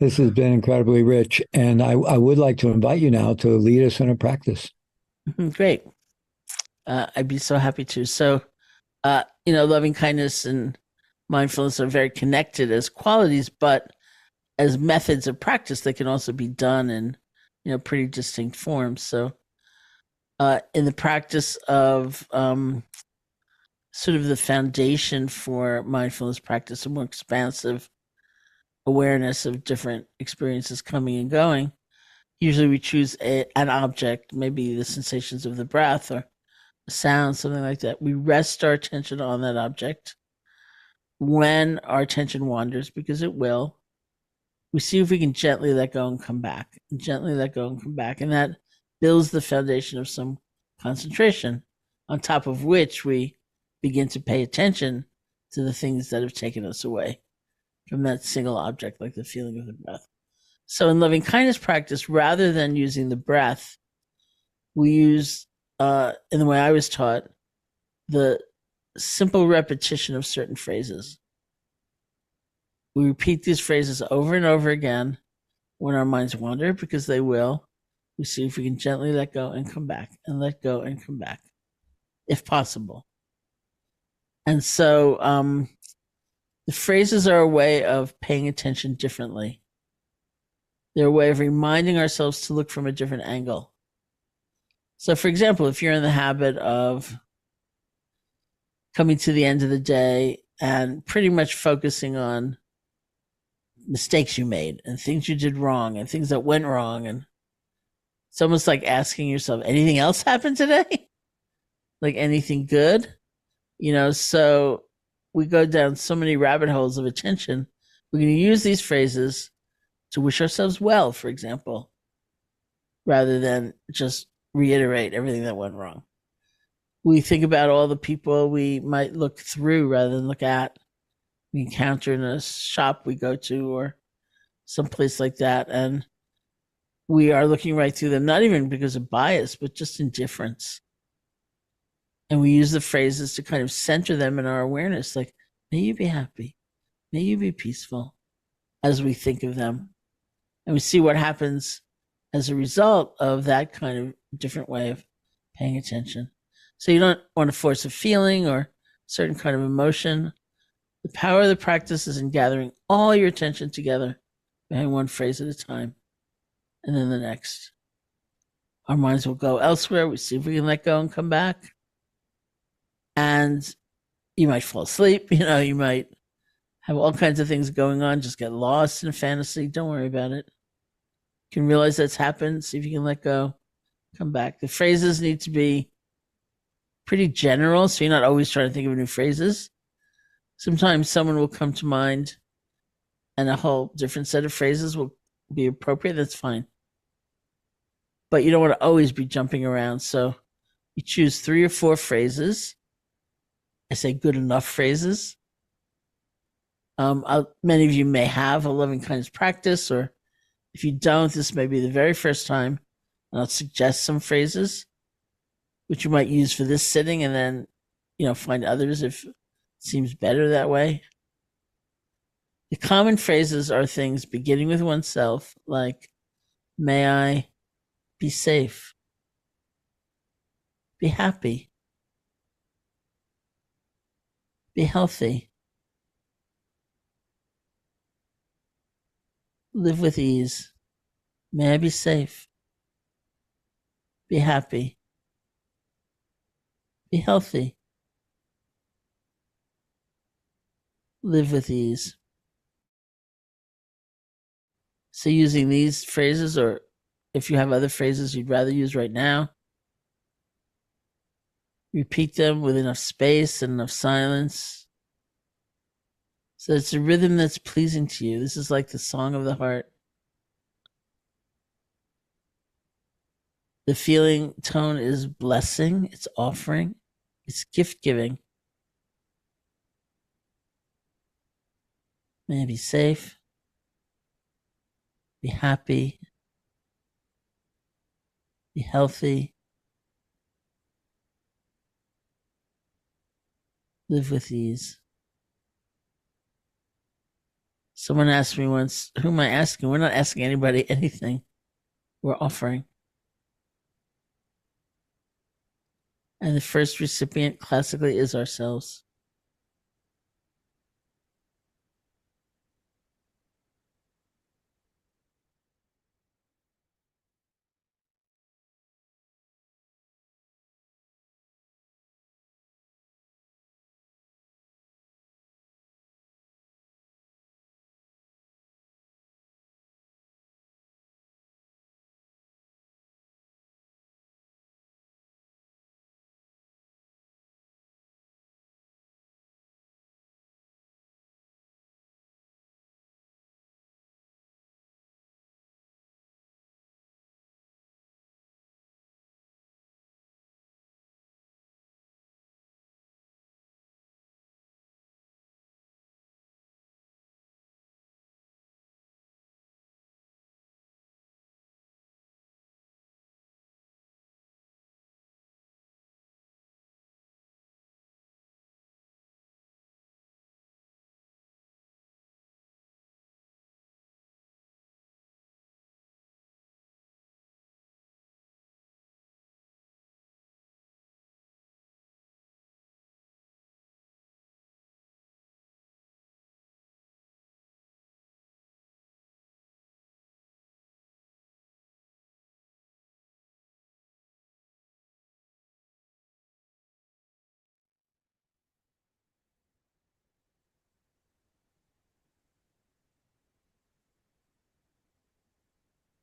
This has been incredibly rich, and I would like to invite you now to lead us in a practice. Great. I'd be so happy to. So, loving kindness and mindfulness are very connected as qualities, but as methods of practice, they can also be done in, pretty distinct forms. So, in the practice of sort of the foundation for mindfulness practice, a more expansive awareness of different experiences coming and going, usually we choose an object, maybe the sensations of the breath or a sound, something like that. We rest our attention on that object. When our attention wanders, because it will, we see if we can gently let go and come back, and gently let go and come back. And that builds the foundation of some concentration, on top of which we begin to pay attention to the things that have taken us away from that single object, like the feeling of the breath. So in loving kindness practice, rather than using the breath, we use, in the way I was taught, the simple repetition of certain phrases. We repeat these phrases over and over again when our minds wander, because they will. We see if we can gently let go and come back, and let go and come back, if possible. And so the phrases are a way of paying attention differently. They're a way of reminding ourselves to look from a different angle. So, for example, if you're in the habit of coming to the end of the day and pretty much focusing on mistakes you made and things you did wrong and things that went wrong, and it's almost like asking yourself, anything else happened today? Like anything good? So we go down so many rabbit holes of attention. We're going to use these phrases to wish ourselves well, for example, rather than just reiterate everything that went wrong. We think about all the people we might look through rather than look at. We encounter in a shop we go to or someplace like that, and we are looking right through them, not even because of bias, but just indifference. And we use the phrases to kind of center them in our awareness, like, may you be happy, may you be peaceful, as we think of them. And we see what happens as a result of that kind of different way of paying attention. So you don't want to force a feeling or a certain kind of emotion. The power of the practice is in gathering all your attention together behind one phrase at a time, and then the next. Our minds will go elsewhere. We see if we can let go and come back. And you might fall asleep. You might have all kinds of things going on, just get lost in fantasy. Don't worry about it. You can realize that's happened. See if you can let go, come back. The phrases need to be pretty general, so you're not always trying to think of new phrases. Sometimes someone will come to mind and a whole different set of phrases will be appropriate. That's fine. But you don't want to always be jumping around. So you choose 3 or 4 phrases. I say good enough phrases. Many of you may have a loving kindness practice, or if you don't, this may be the very first time. And I'll suggest some phrases which you might use for this sitting, and then, find others if it seems better that way. The common phrases are things beginning with oneself, like, may I be safe, be happy, be healthy, live with ease. May I be safe, be happy, be healthy, live with ease. So using these phrases, or if you have other phrases you'd rather use right now, repeat them with enough space and enough silence. So it's a rhythm that's pleasing to you. This is like the song of the heart. The feeling tone is blessing, it's offering, it's gift giving. May I be safe, be happy, be healthy, live with ease. Someone asked me once, who am I asking? We're not asking anybody anything. We're offering. And the first recipient classically is ourselves.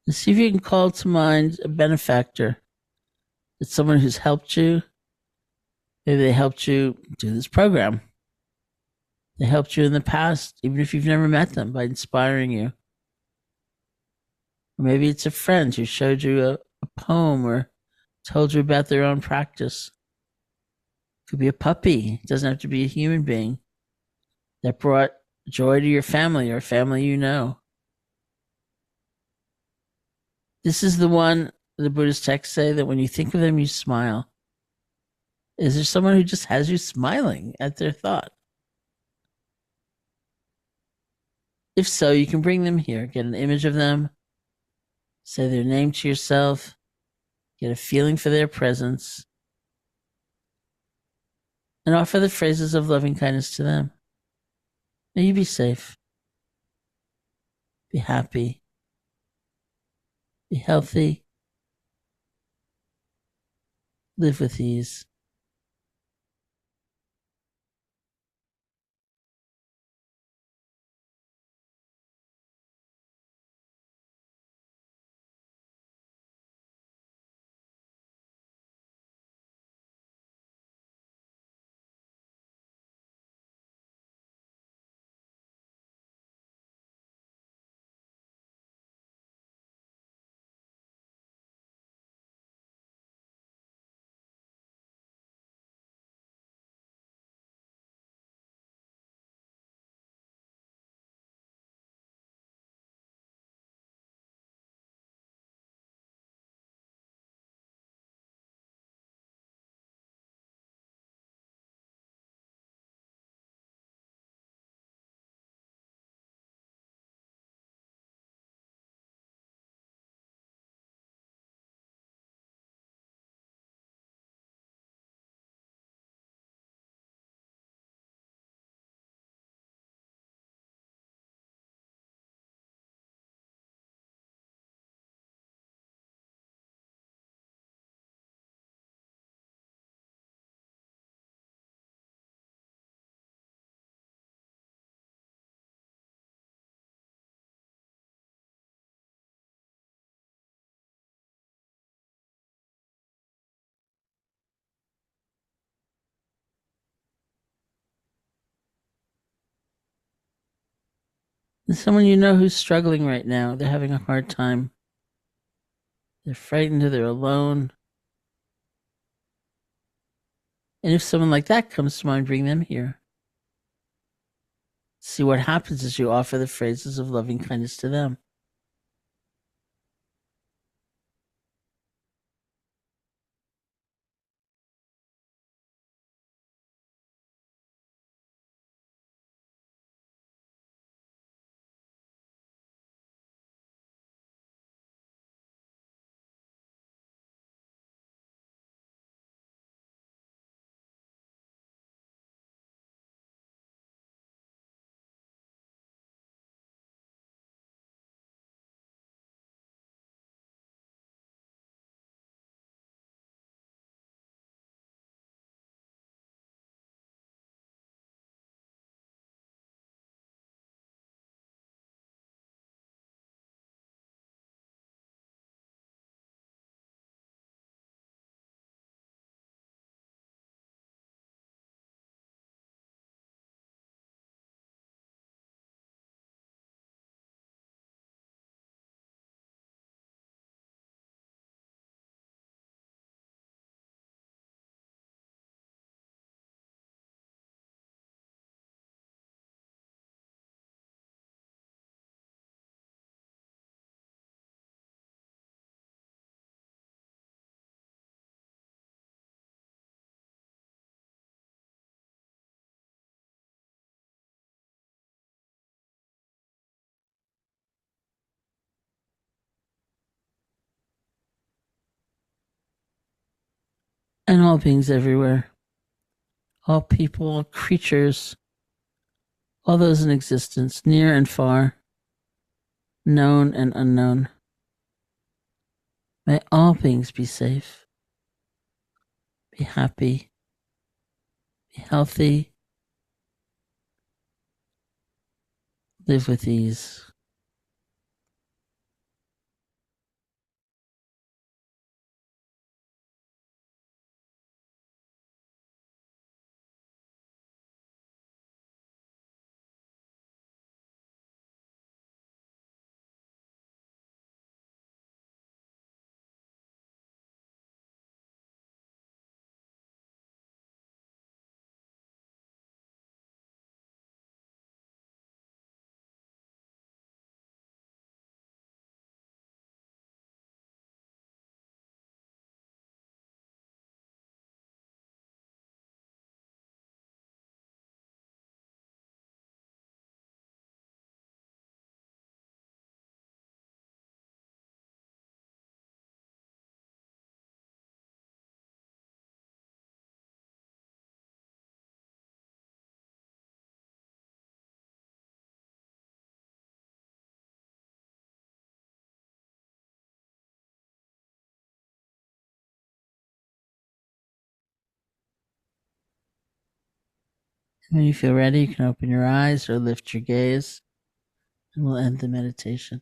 And see if you can call to mind a benefactor. It's someone who's helped you. Maybe they helped you do this program. They helped you in the past, even if you've never met them, by inspiring you. Or maybe it's a friend who showed you a poem or told you about their own practice. It could be a puppy. It doesn't have to be a human being that brought joy to your family or a family you know. This is the one the Buddhist texts say that when you think of them, you smile. Is there someone who just has you smiling at their thought? If so, you can bring them here, get an image of them, say their name to yourself, get a feeling for their presence, and offer the phrases of loving kindness to them. May you be safe, be happy, be healthy, live with ease. And someone you know who's struggling right now, they're having a hard time, they're frightened, or they're alone. And if someone like that comes to mind, bring them here. See what happens as you offer the phrases of loving kindness to them. and all beings everywhere, all people, all creatures, all those in existence, near and far, known and unknown. May all beings be safe, be happy, be healthy, live with ease. When you feel ready, you can open your eyes or lift your gaze, and we'll end the meditation.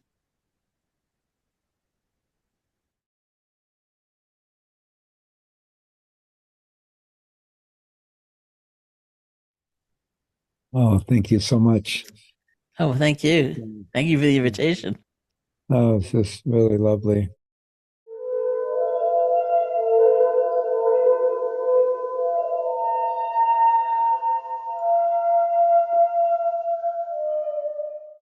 Oh, thank you so much. Oh, thank you. Thank you for the invitation. Oh, it's just really lovely.